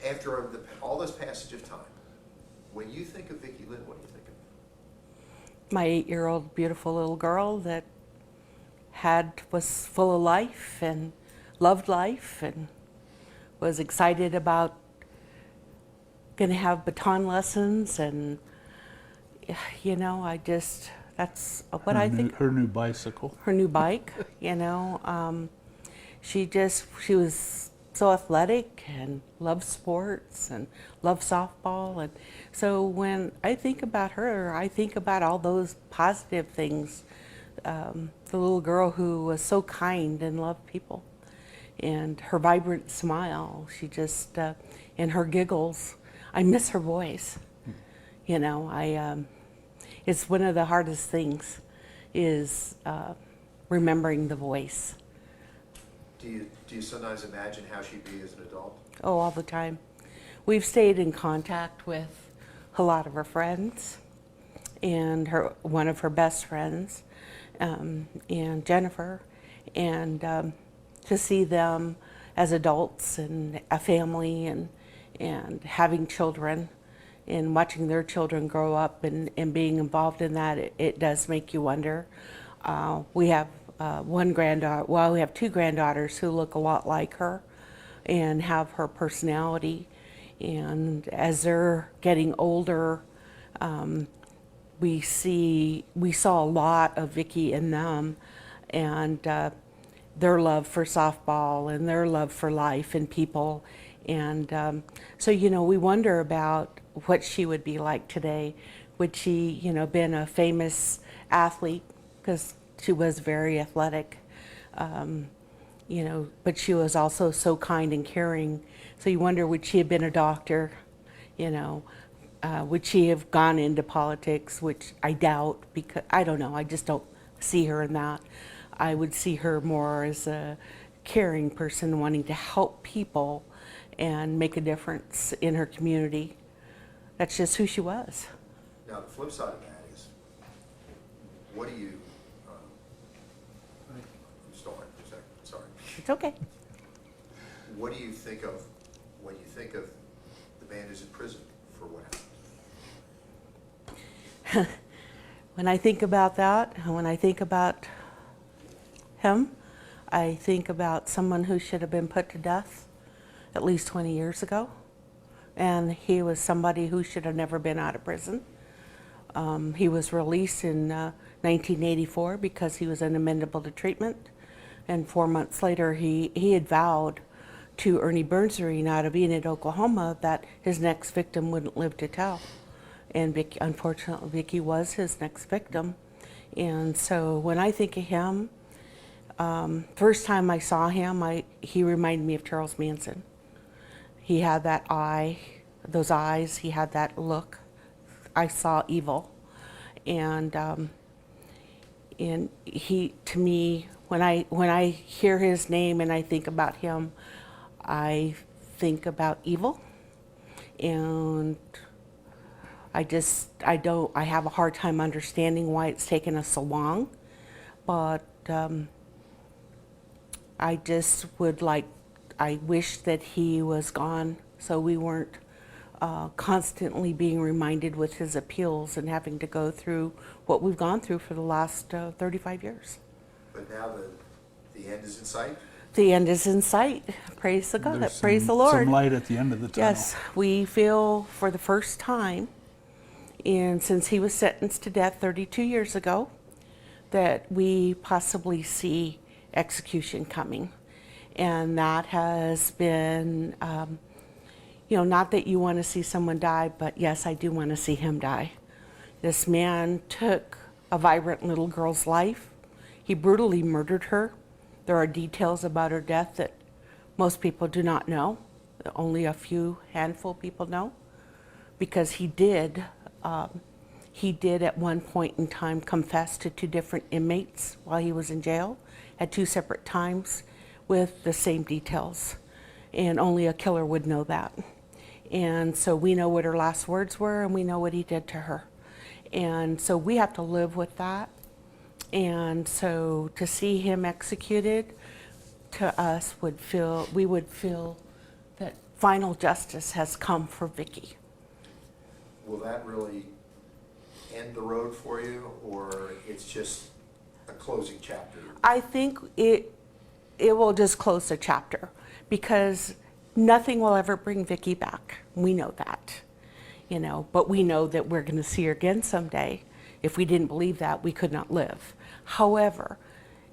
after all this passage of time, when you think of Vicki Lynne, what do you think of? My 8-year-old beautiful little girl that was full of life and loved life and was excited about going to have baton lessons, and that's what I think. Her new bicycle. Her new bike, she was so athletic and loved sports and loved softball, and so when I think about her, I think about all those positive things. The little girl who was so kind and loved people, and her vibrant smile, and her giggles. I miss her voice. It's one of the hardest things is remembering the voice. Do you sometimes imagine how she'd be as an adult? Oh, all the time. We've stayed in contact with a lot of her friends, and one of her best friends, and Jennifer, and to see them as adults and a family and having children and watching their children grow up and being involved in that, it does make you wonder. We have one granddaughter, well, we have 2 granddaughters who look a lot like her and have her personality. And as they're getting older, we saw a lot of Vicki in them, and their love for softball and their love for life and people. And so, we wonder about what she would be like today. Would she, been a famous athlete, because she was very athletic, but she was also so kind and caring. So you wonder, would she have been a doctor? Would she have gone into politics, which I doubt, because I don't know, I just don't see her in that. I would see her more as a caring person wanting to help people and make a difference in her community. That's just who she was. Now, the flip side of that is, what do you, I'm sorry, for a second, sorry. It's okay. What do you think of when you think of the man who's in prison for what happened? When I think about that, and when I think about him, I think about someone who should have been put to death at least 20 years ago. And he was somebody who should have never been out of prison. He was released in 1984 because he was unamendable to treatment. And 4 months later, he had vowed to Ernie Bernstein out of Enid, Oklahoma, that his next victim wouldn't live to tell. And unfortunately, Vicki was his next victim. And so when I think of him, first time I saw him, he reminded me of Charles Manson. He had that those eyes, he had that look. I saw evil. And he, to me, when I hear his name and I think about him, I think about evil. And I have a hard time understanding why it's taken us so long. But I wish that he was gone so we weren't constantly being reminded with his appeals and having to go through what we've gone through for the last 35 years. But now the end is in sight? The end is in sight. Praise the God. Praise the Lord. Some light at the end of the tunnel. Yes, we feel for the first time, and since he was sentenced to death 32 years ago, that we possibly see execution coming. And that has been, not that you want to see someone die, but yes, I do want to see him die. This man took a vibrant little girl's life. He brutally murdered her. There are details about her death that most people do not know. Only a handful of people know, because he did at one point in time confess to 2 different inmates while he was in jail at 2 separate times with the same details, and only a killer would know that. And so we know what her last words were, and we know what he did to her. And so we have to live with that. And so to see him executed, to us we would feel that final justice has come for Vicki. Will that really end the road for you, or it's just a closing chapter? I think it will just close the chapter, because nothing will ever bring Vicki back. We know that, you know, but we know that we're going to see her again someday. If we didn't believe that, we could not live. However,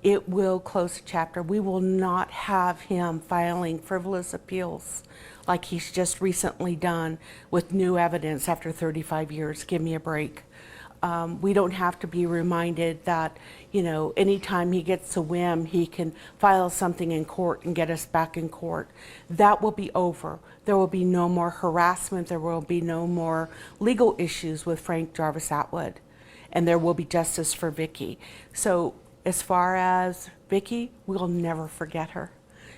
it will close the chapter. We will not have him filing frivolous appeals like he's just recently done with new evidence after 35 years. Give me a break. We don't have to be reminded that, you know, anytime he gets a whim, he can file something in court and get us back in court. That will be over. There will be no more harassment. There will be no more legal issues with Frank Jarvis Atwood. And there will be justice for Vicki. So as far as Vicki, we'll never forget her.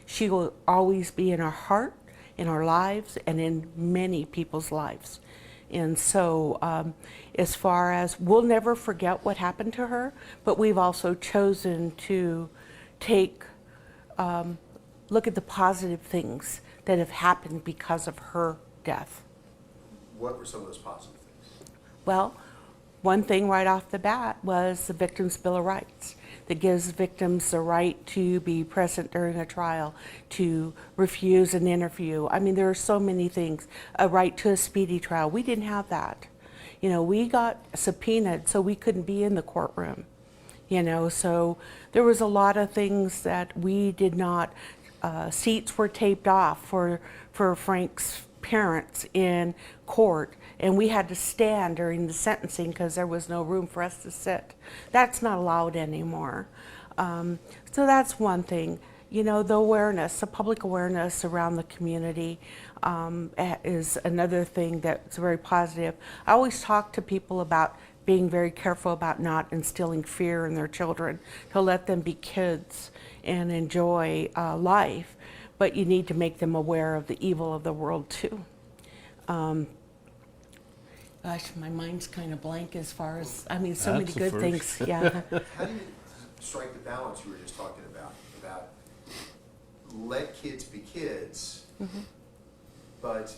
She will always be in our heart, in our lives, and in many people's lives. And so as far as, we'll never forget what happened to her, but we've also chosen to take, look at the positive things that have happened because of her death. What were some of those positive things? Well, one thing right off the bat was the Victims' Bill of Rights that gives victims the right to be present during a trial, to refuse an interview. I mean, there are so many things. A right to a speedy trial. We didn't have that. You know, we got subpoenaed, so we couldn't be in the courtroom. You know, so there was a lot of things that we did not, seats were taped off for Frank's parents in court, and we had to stand during the sentencing because there was no room for us to sit. That's not allowed anymore. So that's one thing. You know, the awareness, the public awareness around the community is another thing that's very positive. I always talk to people about being very careful about not instilling fear in their children, to let them be kids and enjoy life, but you need to make them aware of the evil of the world too. Gosh, my mind's kind of blank as far as, I mean, so many That's a good first. things, yeah. How do you strike the balance you were just talking about let kids be kids, but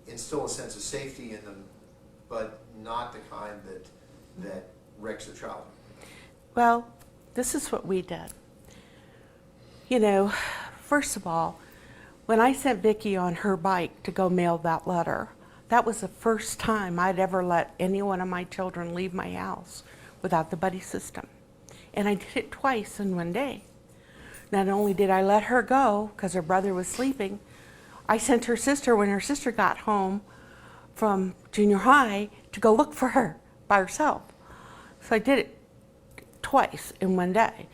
instill a sense of safety in them, but not the kind that wrecks their childhood? Well, this is what we did. You know, first of all, when I sent Vicki on her bike to go mail that letter, that was the first time I'd ever let any one of my children leave my house without the buddy system. And I did it twice in one day. Not only did I let her go because her brother was sleeping, I sent her sister when her sister got home from junior high to go look for her by herself. So I did it twice in one day.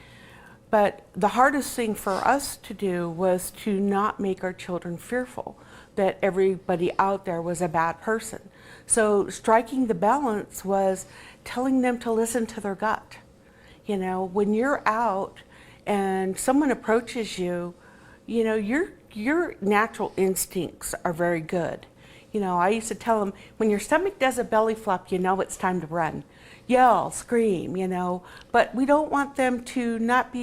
But the hardest thing for us to do was to not make our children fearful that everybody out there was a bad person. So striking the balance was telling them to listen to their gut. You know, when you're out and someone approaches you, you know, your natural instincts are very good. You know, I used to tell them, when your stomach does a belly flop, you know it's time to run. Yell, scream, you know, but we don't want them to not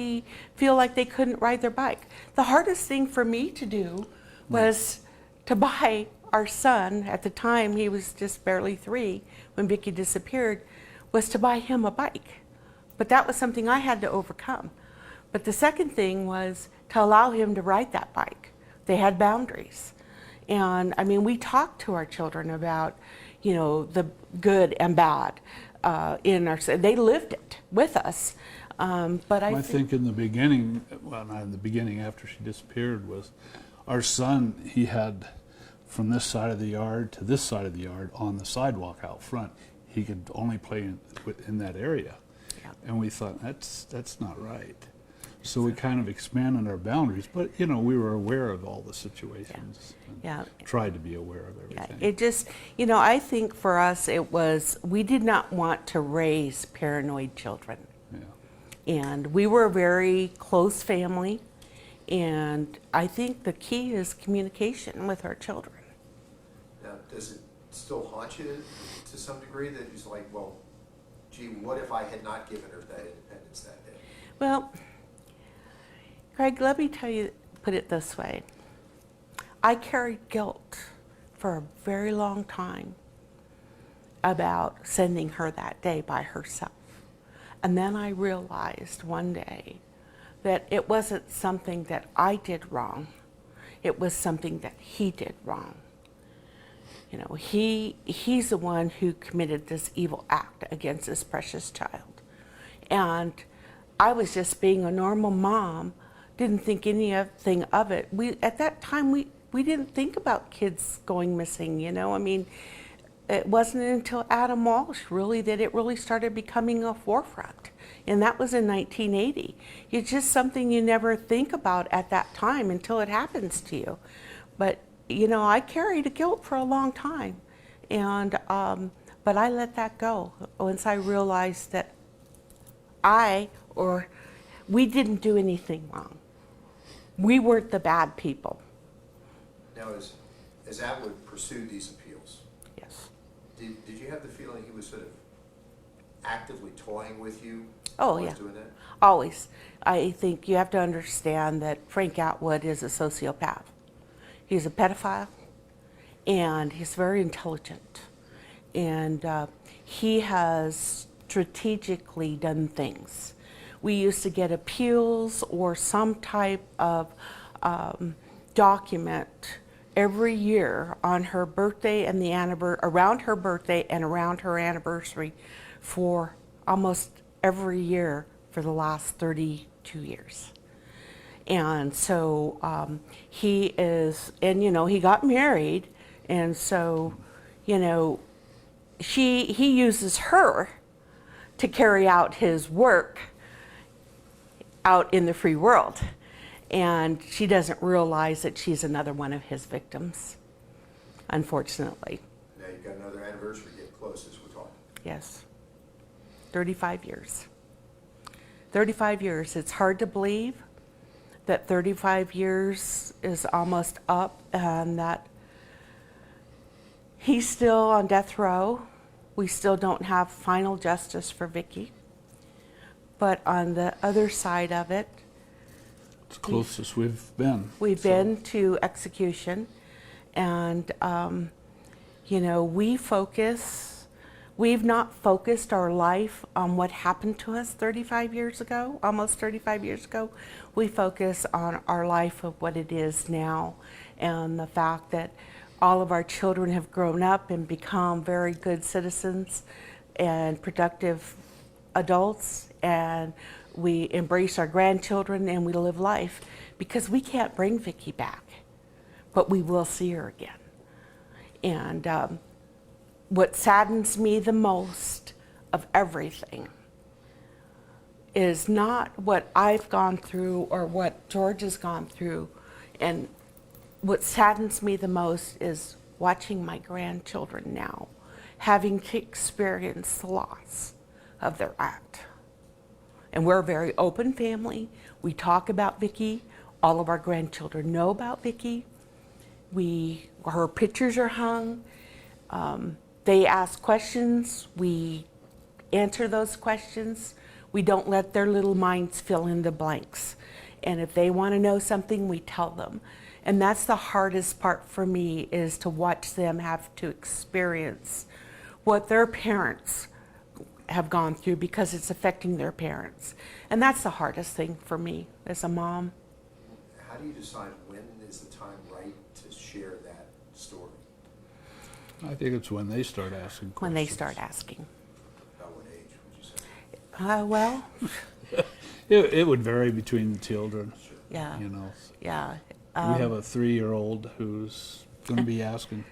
feel like they couldn't ride their bike. The hardest thing for me to do was to buy our son, at the time he was just barely 3 when Vicki disappeared, was to buy him a bike. But that was something I had to overcome. But the second thing was to allow him to ride that bike. They had boundaries. And I mean, we talked to our children about, you know, the good and bad in our, they lived it with us. But I think in the beginning, well, not in the beginning, after she disappeared, was our son, he had from this side of the yard to this side of the yard on the sidewalk out front. He could only play in that area. Yeah. And we thought, that's not right. So we kind of expanded our boundaries, but you know, we were aware of all the situations. Yeah. And tried to be aware of everything. It just, you know, I think for us it was, we did not want to raise paranoid children. Yeah. And we were a very close family, and I think the key is communication with our children. Now, does it still haunt you to some degree, that you're like, well, gee, what if I had not given her that independence that day? Well, Craig, let me tell you, put it this way. I carried guilt for a very long time about sending her that day by herself. And then I realized one day that it wasn't something that I did wrong. It was something that he did wrong. You know, he's the one who committed this evil act against this precious child. And I was just being a normal mom, didn't think anything of it. At that time, we didn't think about kids going missing, you know. I mean, it wasn't until Adam Walsh really that it really started becoming a forefront. And that was in 1980. It's just something you never think about at that time until it happens to you. But, you know, I carried a guilt for a long time. And, but I let that go once I realized that we didn't do anything wrong. We weren't the bad people. Now, as Atwood pursued these appeals, Yes. did you have the feeling he was sort of actively toying with you? Oh, while he yeah. was doing that? Always. I think you have to understand that Frank Atwood is a sociopath. He's a pedophile, and he's very intelligent. And he has strategically done things. We used to get appeals or some type of document every year on her birthday and around her birthday and around her anniversary for almost every year for the last 32 years. And so he is, and you know, he got married, and so, you know, he uses her to carry out his work out in the free world. And she doesn't realize that she's another one of his victims, unfortunately. Now you've got another anniversary getting close as we're talking. Yes. 35 years. 35 years. It's hard to believe that 35 years is almost up and that he's still on death row. We still don't have final justice for Vicki. But on the other side of it, It's closest we've been. we've been to execution, and you know, we've not focused our life on what happened to us 35 years ago, almost 35 years ago. We focus on our life of what it is now, and the fact that all of our children have grown up and become very good citizens and productive adults, and we embrace our grandchildren and we live life, because we can't bring Vicki back, but we will see her again. And what saddens me the most of everything is not what I've gone through or what George has gone through, and what saddens me the most is watching my grandchildren now having to experience the loss of their aunt. And we're a very open family. We talk about Vicki. All of our grandchildren know about Vicki. Her pictures are hung. They ask questions. We answer those questions. We don't let their little minds fill in the blanks. And if they want to know something, we tell them. And that's the hardest part for me, is to watch them have to experience what their parents have gone through, because it's affecting their parents. And that's the hardest thing for me as a mom. How do you decide when is the time right to share that story? I think it's when they start asking questions. When they start asking. About what age would you say? Well, It would vary between the children, yeah, you know. yeah. We have a 3-year-old who's going to be asking.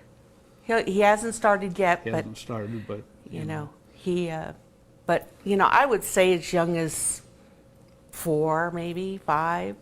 He hasn't started yet, He but hasn't started, but you know, but you know, I would say as young as 4, maybe 5.